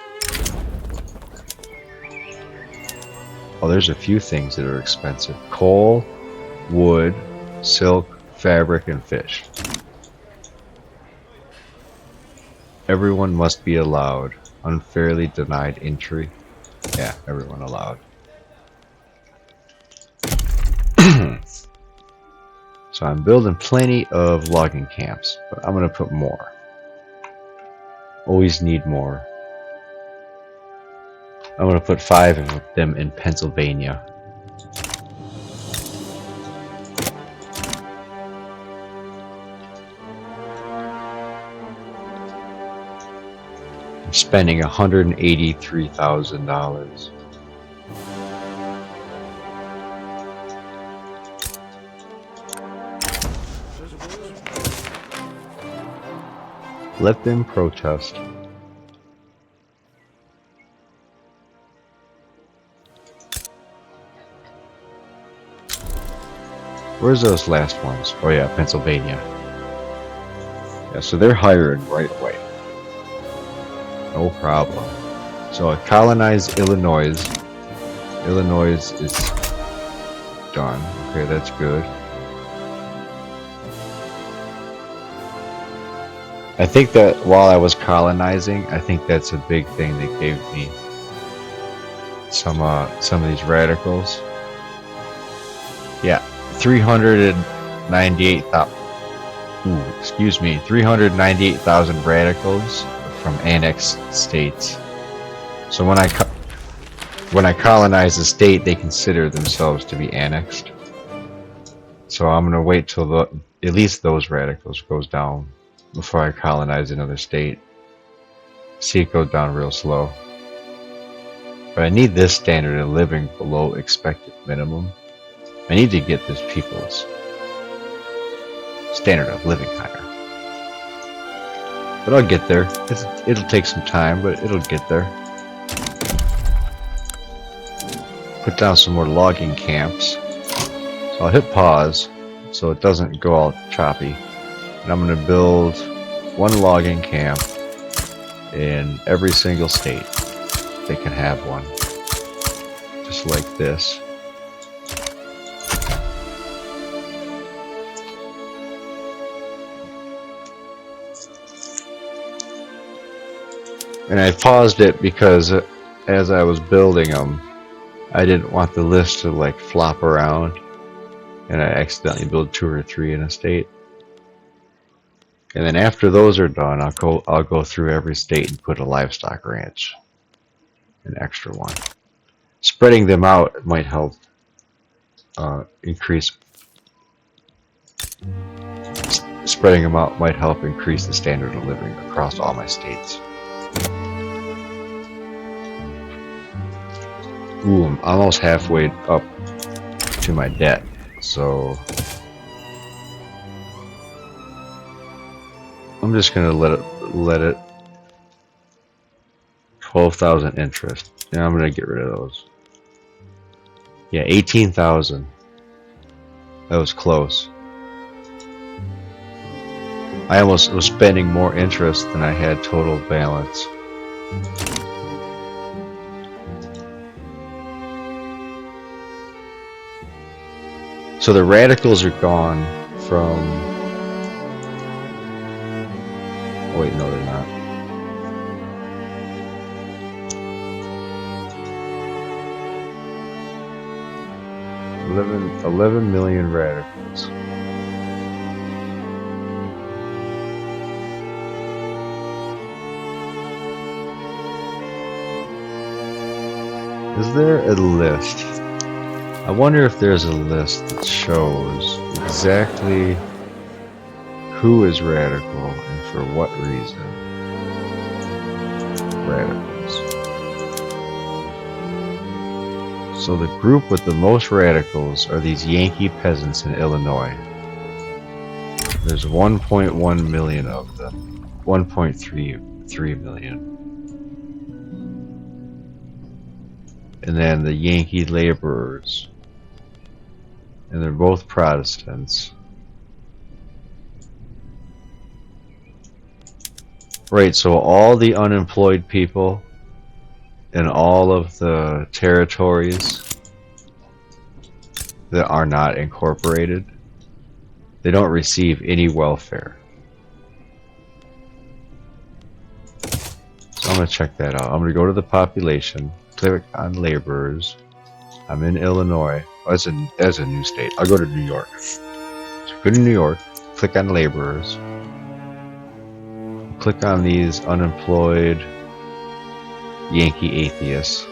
Oh, there's a few things that are expensive. Coal, wood, silk, fabric, and fish. Everyone must be allowed. Unfairly denied entry. Yeah, everyone allowed. So I'm building plenty of logging camps, but I'm going to put more. Always need more. I'm going to put 5 of them in Pennsylvania. I'm spending $183,000. Let them protest. Where's those last ones? Oh yeah, Pennsylvania. Yeah, so they're hiring right away. No problem. So I colonized Illinois. Illinois is done. Okay, that's good. I think that while I was colonizing, I think that's a big thing that gave me some of these radicals. Yeah, 398,000 radicals from annexed states. So when I colonize a state, they consider themselves to be annexed. So I'm gonna wait till at least those radicals goes down before I colonize another state. See it go down real slow. But I need this standard of living below expected minimum. I need to get this people's standard of living higher. But I'll get there. It'll take some time, but it'll get there. Put down some more logging camps. So I'll hit pause so it doesn't go all choppy. And I'm going to build 1 logging camp in every single state. They can have one. Just like this. And I paused it because as I was building them, I didn't want the list to like flop around and I accidentally build 2 or 3 in a state. And then after those are done, I'll go through every state and put a livestock ranch, an extra one. Spreading them out might help increase. Spreading them out might help increase the standard of living across all my states. Ooh, I'm almost halfway up to my debt, so I'm just gonna let it 12,000 interest. Yeah, I'm gonna get rid of those. Yeah, 18,000. That was close. I almost was spending more interest than I had total balance. So the radicals are gone from... Oh wait, no they're not. $11 million radicals. Is there a list? I wonder if there's a list that shows exactly who is radical and for what reason. Radicals. So the group with the most radicals are these Yankee peasants in Illinois. There's 1.1 million of them. 1.33 million. And then the Yankee laborers. And they're both Protestants. Right, so all the unemployed people in all of the territories that are not incorporated, they don't receive any welfare. So I'm going to check that out. I'm going to go to the population, click on laborers. I'm in Illinois. Oh, that's a new state. I'll go to New York. So go to New York, click on laborers. Click on these unemployed Yankee atheists.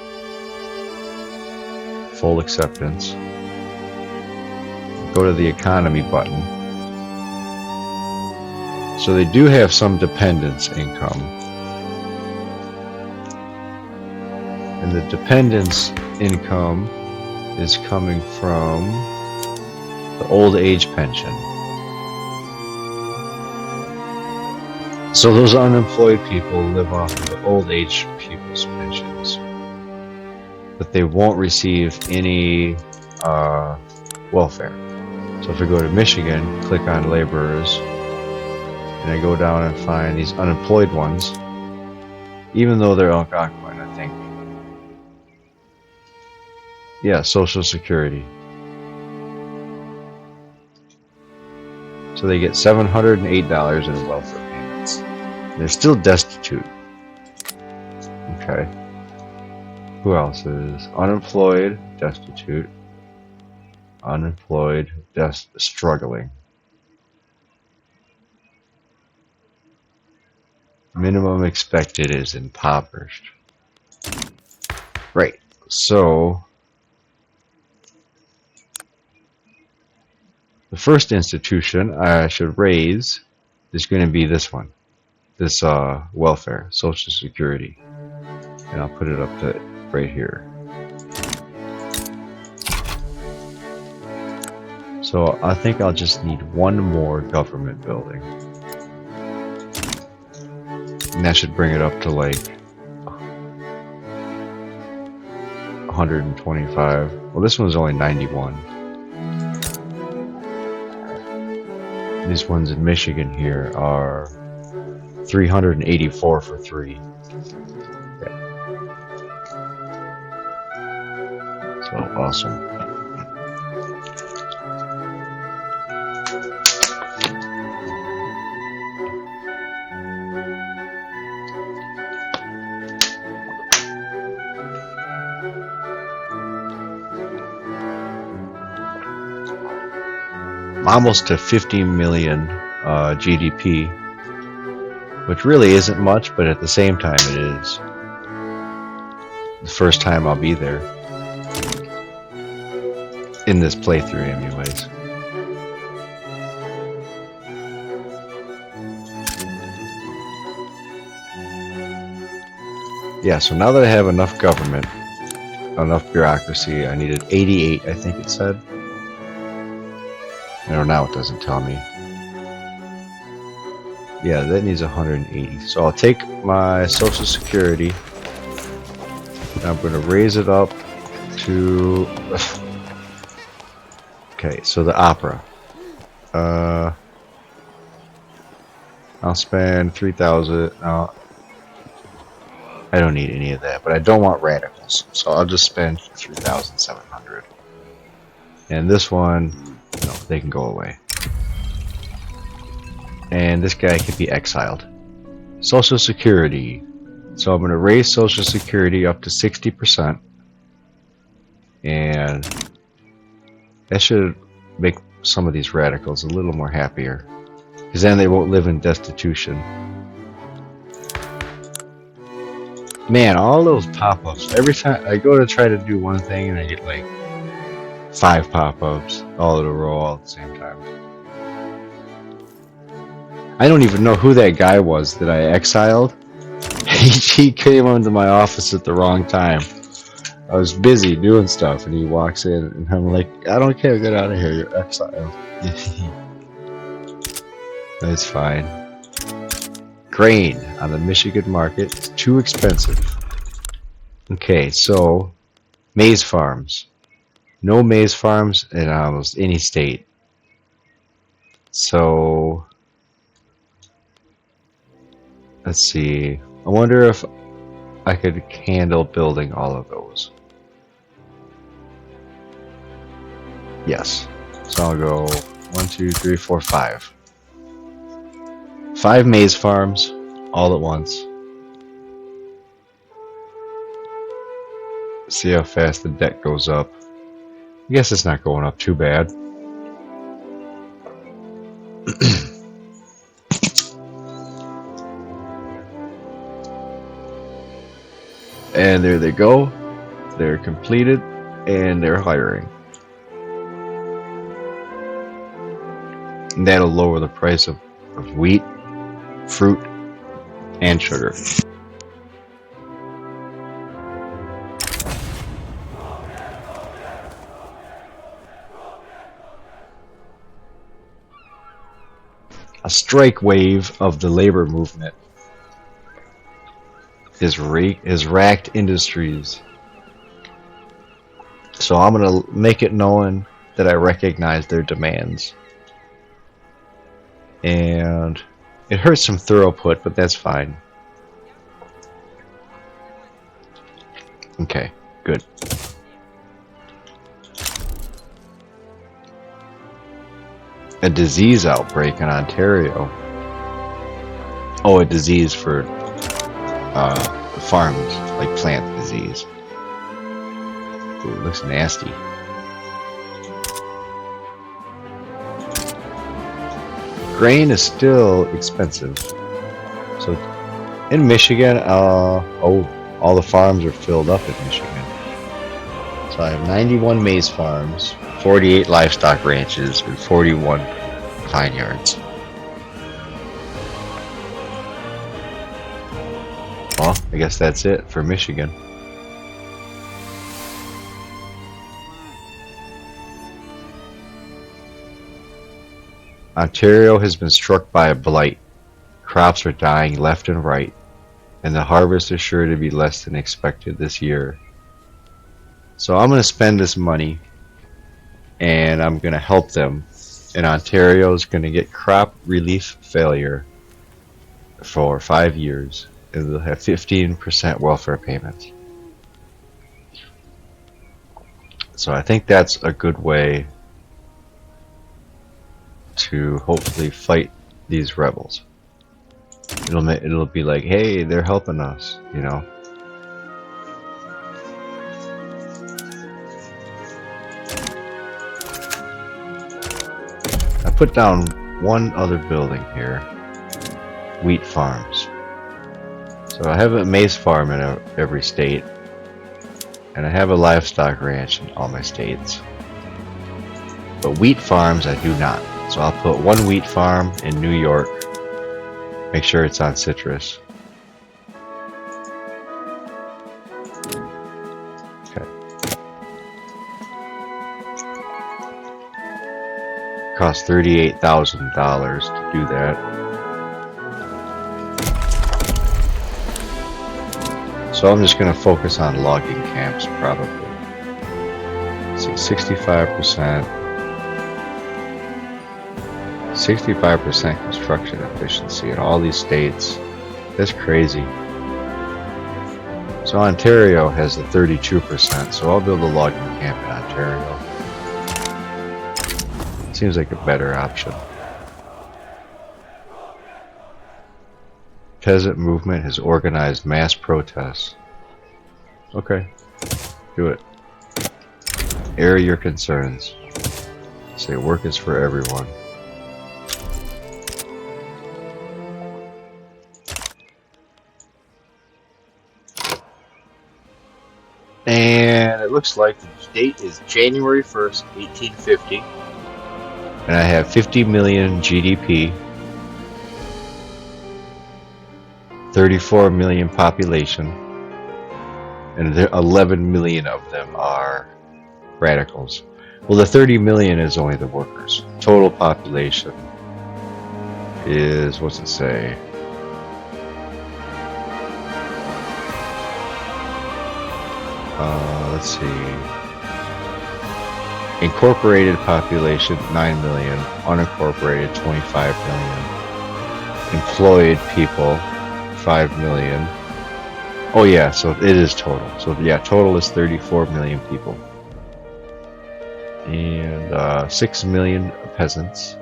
Full acceptance. Go to the economy button. So they do have some dependents income. And the dependents income is coming from the old age pension. So those unemployed people live off of the old age people's pensions. But they won't receive any welfare. So if I go to Michigan, click on laborers, and I go down and find these unemployed ones, even though they're Algonquin, I think. Yeah, Social Security. So they get $708 in welfare payments. They're still destitute. Okay. Who else is unemployed, destitute, unemployed, struggling. Minimum expected is impoverished. Right. So the first institution I should raise is going to be this one. This welfare, Social Security. And I'll put it up to right here. So I think I'll just need one more government building. And that should bring it up to like 125. Well, this one's only 91. These ones in Michigan here are 384 for 3. Okay. So awesome. Almost to 50 million GDP, which really isn't much, but at the same time it is. The first time I'll be there. In this playthrough anyways. Yeah, so now that I have enough government, enough bureaucracy, I needed 88, I think it said. No, now it doesn't tell me. Yeah, that needs 180. So I'll take my Social Security and I'm going to raise it up to... Okay, so the opera. I'll spend 3,000. I don't need any of that, but I don't want radicals. So I'll just spend 3,700. And this one, no, they can go away. And this guy can be exiled. Social Security. So I'm going to raise Social Security up to 60%. And that should make some of these radicals a little more happier. Because then they won't live in destitution. Man, all those pop-ups. Every time I go to try to do one thing and I get like 5 pop-ups all in a row all at the same time. I don't even know who that guy was that I exiled. He came onto my office at the wrong time. I was busy doing stuff and he walks in and I'm like, I don't care, get out of here, you're exiled. That's fine. Grain on the Michigan market is too expensive. Okay, so maize farms. No maize farms in almost any state. So let's see. I wonder if I could handle building all of those. Yes. So I'll go 1, 2, 3, 4, 5. 5 maize farms all at once. See how fast the debt goes up. I guess it's not going up too bad. And there they go. They're completed and they're hiring. And that'll lower the price of wheat, fruit, and sugar. A strike wave of the labor movement is racked industries. So I'm gonna make it known that I recognize their demands. And it hurts some throughput, but that's fine. Okay, good. A disease outbreak in Ontario. Oh, a disease for farms, like plant disease. Ooh, it looks nasty. Grain is still expensive. So in Michigan, all the farms are filled up in Michigan. So I have 91 maize farms, 48 livestock ranches, and 41 vineyards. Well, I guess that's it for Michigan. Ontario has been struck by a blight. Crops are dying left and right, and the harvest is sure to be less than expected this year. So I'm going to spend this money, and I'm going to help them. And Ontario is going to get crop relief failure for 5 years, and they'll have 15% welfare payments. So I think that's a good way to hopefully fight these rebels. It'll be like, hey, they're helping us, you know. I put down one other building here, wheat farms. So I have a maize farm in every state, and I have a livestock ranch in all my states. But wheat farms I do not. So I'll put one wheat farm in New York. Make sure it's on citrus. Okay. Cost $38,000 to do that. So I'm just going to focus on logging camps probably. Let's see, 65%. 65% construction efficiency in all these states. That's crazy. So Ontario has the 32%, so I'll build a logging camp in Ontario. Seems like a better option. Peasant movement has organized mass protests. Okay, do it. Air your concerns. Say work is for everyone. And it looks like the date is January 1st, 1850. And I have 50 million GDP, 34 million population, and 11 million of them are radicals. Well, the 30 million is only the workers. Total population is, what's it say? Let's see. Incorporated population 9 million, unincorporated 25 million, employed people 5 million. Oh yeah, so it is total. So yeah, total is 34 million people. And 6 million peasants.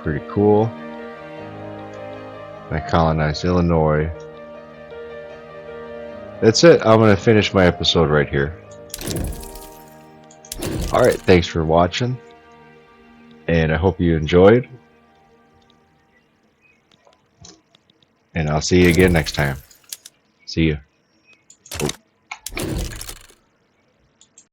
Pretty cool. I colonized Illinois. That's it. I'm going to finish my episode right here. Alright, thanks for watching. And I hope you enjoyed. And I'll see you again next time. See ya.